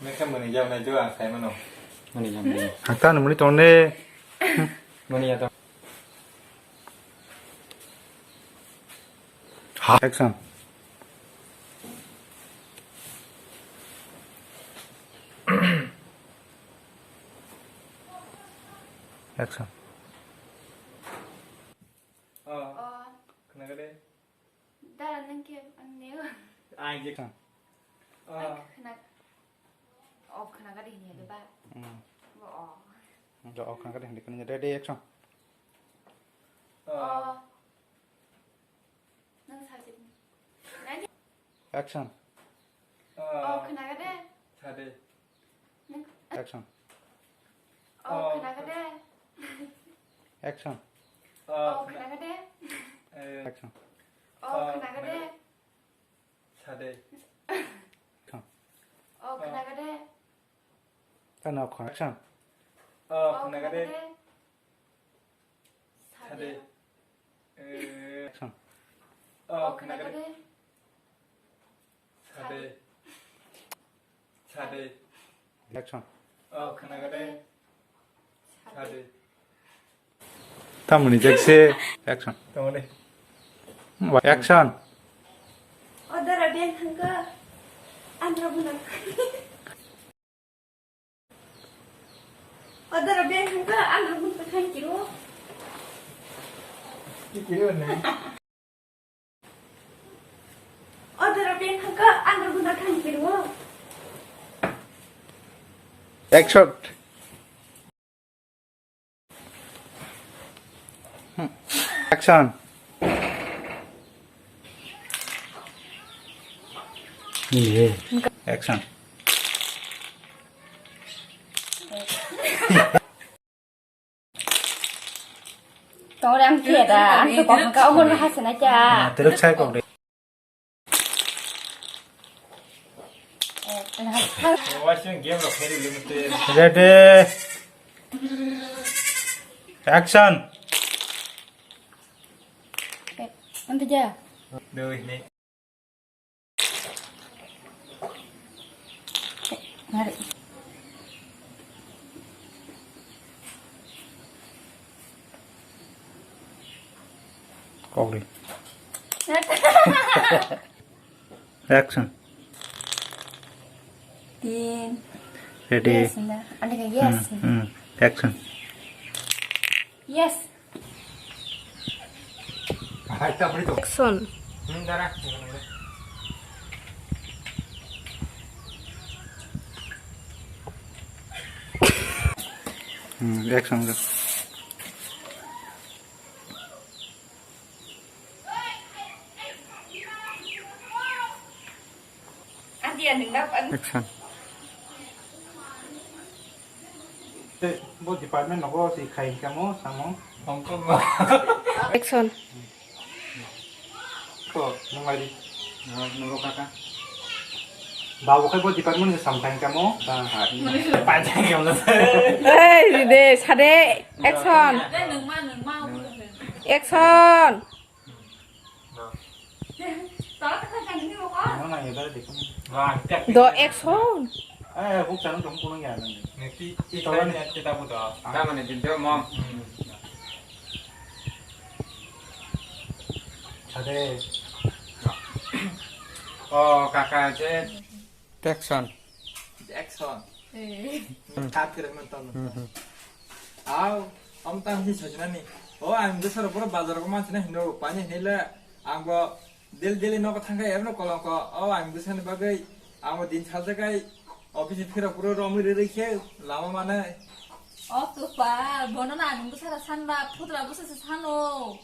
ไม่แค่มือนี่ยาวในจ้าใครมันหรอมันนี่ยาวในหักตาหนุ่มนี่ตรงนี้มันนี่ยาวตรงแอคชั่นแอคชั่นขนาดก็ได้ได้แล้วนั่งเก็บอันนี้ก่อนไอ้ยิ่งขนาดออกขนาดก็ดีเนี่ยหรือเปล่าบอกออกจะออกขนาดก็ได้เด็กคนนี้ได้ได้แอคชั่นนั่งสาวจิตนั่นแอคชั่นออกขนาดก็ได้ใช่ดิแอคชั่นออกขนาดก็ได้แอคชั่นออกขนาดก็ได้แอคชั่นออกขนาดก็ได้ใช่ดิออกขนาดก็ได้ท่านออกแอคชั่นขนาดก็ได้ใช่ดิแอคชั่นขนาดก็ได้ใช่ดิใช่ดิแอคชั่นขนาดก็ได้ใช่ดิทำมันนี่แจ็คซี่แอคชั่นตรงนี้แอคชั่นUdah Rabian hangga Andra bulan Udah Rabian hangga Andra bulan kan kiro kiro nih Udah Rabian hangga Andra bulan kan kiro Action Actionนี่แอคชั่นต้องรังเกียจอ่ะตัวบอกมันก็เอาคนมาให้สนะจ๊ะแต่ลูกชายของเด็กว่าช่วงเกมเราเคยดูมันเต้เด็ดแอคชั่นมันจะเจอดูนี่Mari. Kau ni. Action. Din. Ready. Yes, anda kan yes. Action. Yes. Kita beri tu. Action. Darah. Action go. Anh chị đừng đáp anh. Action. Bộ department nó có gì khai kamu sama? Không có mà. Action. Kok nunggu di? Nunggu kakak. Bawa ke buat department sampai kamu. Panjang yang lu. Ê, để sao đấy? Action. Action. Nó này đó thì cũng. Đồ action. Phúc sáng chúng cô nó nhà này. Nanti kita butuh. Kita mana jemput mong. 잘해. Kakak aja. Action. Action. Cut kiraman tahu. Aw, om tahu sih sejunan nih. Ang besar pura bazar ko macam ni, no, panjang ni lah. Ang ko del no ko thangkai, erno kalau ko, ang besar ni bagai, ang ko din chalta kai, office phira pura romi riri khe, lama mana. tuh pak, bono na ang besar sanba, putra besar sano.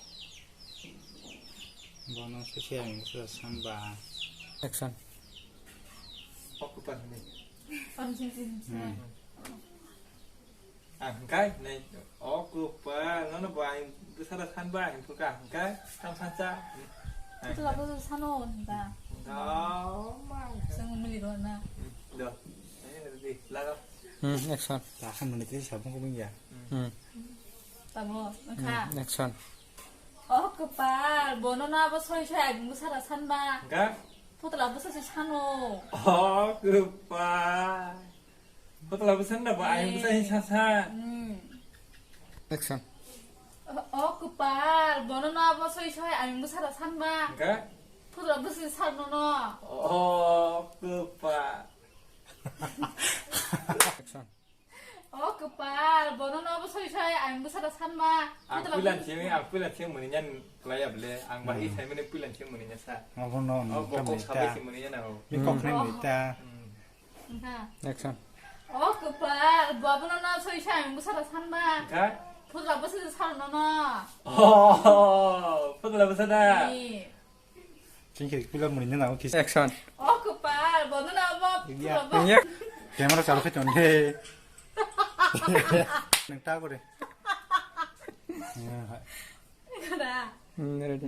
Bono sih yang besar samba. Action. Aku pan ni. Sini. Angkai, nih, aku pan, nono bayi besar sanba, yang suka angkai, tam saja. putra besar sano, ba. Mang. Sang meli dona. Được. Đấy đi, laga. Action. Tahan menit ini siapa kau punya? Tabo, ka. Action. Kepal, bono na ba soy ang besar sanba. Angkai. 포도라 무슨 산호. 그빠. 보통 무슨 나 뭐, 아니, 무슨 사사. 액션. 그빠 뭐나 뭐 소이 소이 아니 무사라 산바. 그니까? 포도라 무슨 산호너. 그빠. 액션. 그빠 뭐나 뭐 소이 소이 아니 무사라 산바. Aku bilang cium muninya layak beli. Ang bayi saya mana bilang cium muninya sa. เอาพวกน้อง Oh, ทำ bokok ไม sampai ตา cium muninya nao. มีกอกให้หน่อยตา 액션. 그빠 뭐나 소이 소이 아니 무사라 산바. Kak? 포도라 무슨 산호너. Betul apa sana? 진짜 빌라 문이 나오고 기사. 액션. 그빠 뭐나 뭐 포도라 뭐. 야. 카메라 चालू 해 줬네. 능 따고래. 그래. 레디.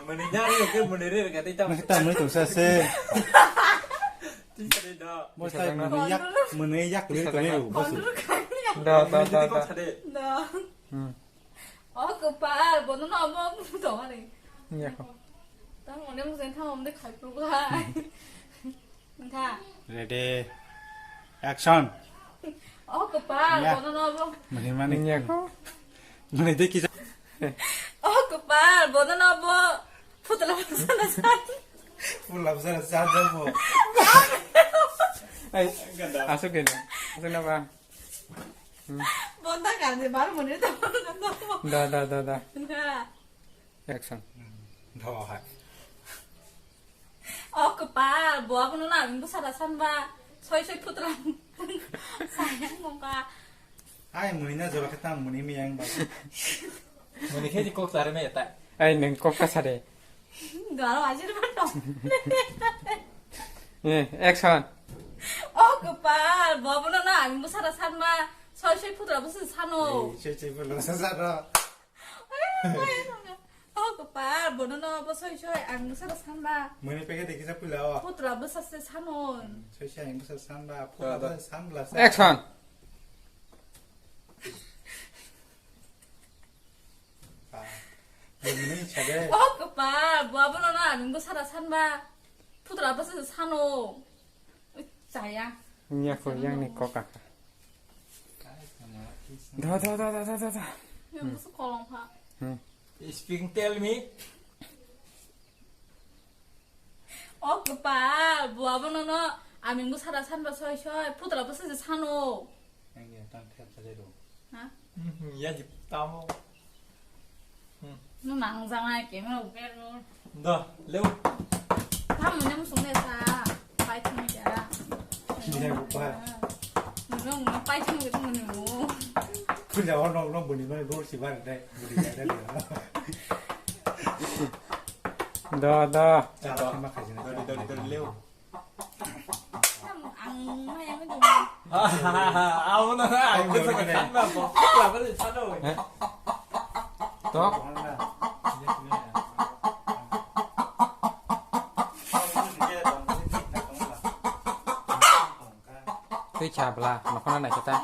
Muninya ni ke muniri kata itu. 능 따면 또 사세. Tidak ada. 뭐 사이 문이 약 그래 또 해요. 무슨. Dah. Kau cari. 그빠 뭐나 뭐 더하네. 야. 나 오늘 무슨 타 없는데 갈 거가. 다. 레디. 액션. 그빠 뭐나 뭐. 문이 많이. 문이 되기 전. 그빠 뭐나 뭐. 포도라 무슨 산. 몰라 무슨 사자 뭐. Ay, ganda. 아서 괜찮. 무슨 봐. 뭔다가 안 돼. 말 못해도 모른다. 다. 다. 액션. 더 하. 그빠 뭐하고는 안 무사라 산바. 소이 포도라. 사양 뭔가. 아이 문이나 저렇게 딱 문이 미양 봐. Muni kayak kau cari mana tak? 아이 능꼭 가사래. 너랑 아시는 말도. 예, 액션. 그빠 뭐하고는 안 무사라 산바. 소이 포도라 무슨 산호. 실제 불러서 살아. 그빠 뭐나 뭐 소이 소이 안 무사라 산바. 문이 빼게 되기 자꾸 나와. 포도라 무슨 산호. 소시아 무슨 산바 포도 산블라. 액션. 문이 차게. 그빠 뭐하고는 안 무사라 산바. 포도라 무슨 산호. 자야. 야, 그냥 네 거까. 더. 이거 무슨 거렁파. Speaking tell me. 그빠 뭐하고는 아민구 살아 산바 소이 소이 포도라 무슨 산호. 이게 일단 태자제로. Ya jip tamu. 너 망상할게. 뭐 오게로. Dah, leu. 다 뭐냐면 속내사. 파이팅이야. 기대 못 봐. 너는 파이팅 게 뭐니 뭐. 근데 오늘 문이만 놀지 말래. 우리 해야 돼. 더. 자, 생각하지네. Dari leu. 안 하면 좀. Aku nak, aku sangat sama. Apa sih sana? 더. Cái chà bla, mà con này cho ta.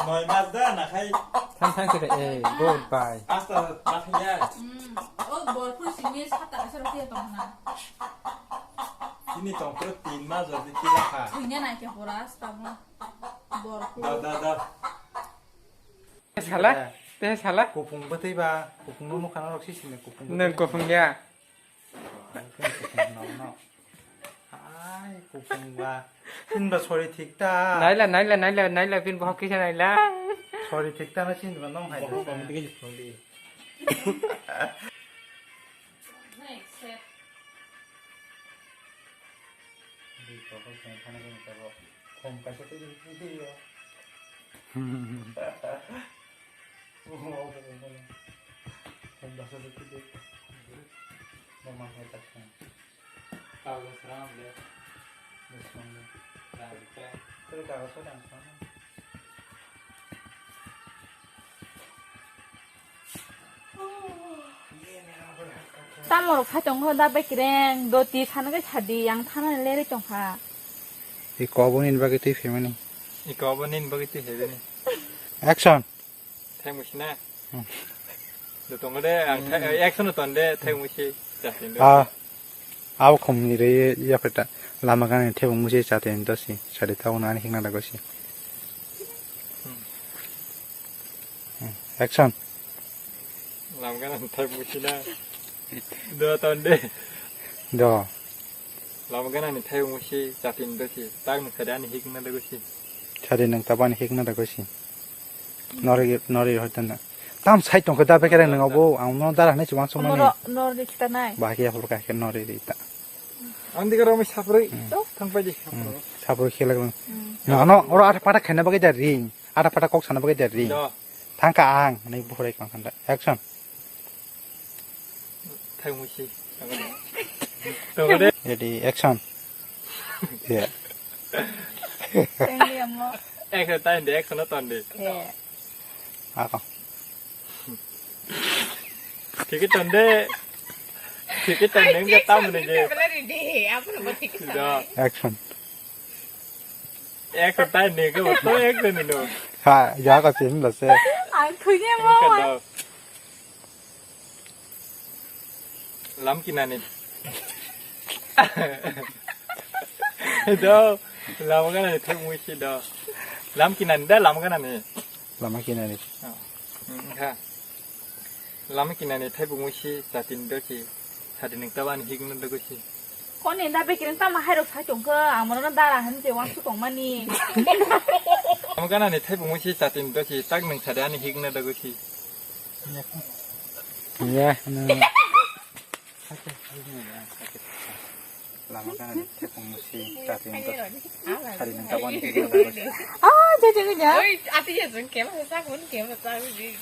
Nói Mazda nak hay. Thanh cái này, goodbye. Asta nak ya. 뭘 풀심이 샀다가 저렇게 했더구나. Ini tong protein Mazda di kira. 그냥 이렇게 보라 스타브. 뭘 Dah. 살라? 때 살라? 고풍 버티바. 고풍 너무 가나 혹시 있네. 고풍. 는 고풍이야. 아이 고풍과 신바 소리 틱다. 나일라 빈 버키 나일라. 소리 틱다나 신바 너무 하이. Kamu tiga je. 우리 저거 괜찮은 거니까 뭐 곰까지 뜯을 뿐이에요. 곰까지 뜯을 너만 해다 참. Tahu seram dia. 무슨 Dah kita. 그러다가 소리 안 나면. 얘네 아버지 할까? 땀으로 사정하다 뺏기랭 너뒤 사는 게 차디 양 타는 레를 정하 이 거분인 바게 티 피면이 이거 번인 버기티 해드니 액션 태무시나 너 동그래 액션은 떤데 태무시 자신도 아 아우 컴니레 옆에다 라마간에 태국 무시 자된 것이 자리 타고 나니 행나다 것이 액션 làm cái này 태무시나 너 떤데 너 làm cái này 태무시 자신 것이 딱 그다니 희극나다 것이 자리는 따반이 행나다 것이 너리 할 때는 땀 사이동 그다 베게는 거고 아무 나라 하네 지방 소만이 너를 기다나이 바기야 볼까 그 너리 있다 안디 그러면 샤프로 탕바지 사부로 킬라고 나노 오라 아타 파타 캔나 바게 자리 아타 파타 꼭 사나 바게 자리 너 탕카 앙 네 보레 깡칸다 액션 태무시 동그래 레디 액션 예 땡리 엄마 액션 따인데 액션은 떤데 예 아가 되게 떤데 되게 떤데 게 따면 이제 너 액션 액션 따인데 그거 또 액션이 너 아 야가 재밌었어 아 그게 뭐 그러니까 너 람기나니 너 라마가나니 태무시 너 람기나니다 라마가나니 라마키나니 하 람기나니 태무시 자틴도시 자틴 따반 희극는 것이 con này đã biết cái tao mà hay được phải trồng cơ à mà nó đa là hắn gì quan sức của mani 라마가나니 태무시 자틴도시 딱능 자리하니 희극는 것이 예 라마가나니 태국무시 자리는 것 자리는 따반이 행나다 것이 à chơi 그냥 아, bây giờ vẫn kéo mà sao vẫn kéo mà sao gì?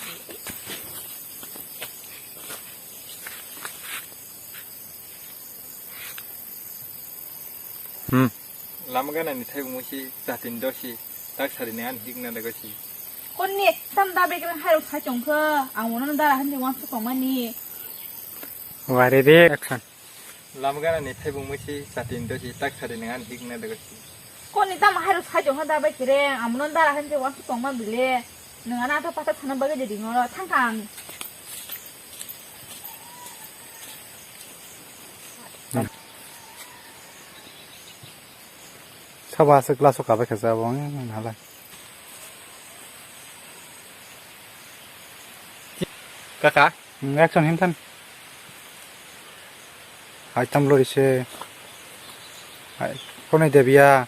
라마가나니 태무시 자틴도시 딱 자리는 희극는 것이 con này tao đã biết cái hay được phải trồng cơ à mà nó đa là hắn gì quan sức của mani 와레디 액션 라마가나니 태무시 자틴도시 딱 자리는 희극는 것이 con này tao mà hay được phải trồng đã biết cái à mà nó đa là hắn gì quan sức của mani bile nương anh ta bắt thằng nó bây giờ đi ngồi thằng thằng 사바스 글라스 가베 가자봉 나라 까까 액션 힘탄 아이템 로리시 아이 코네 데비야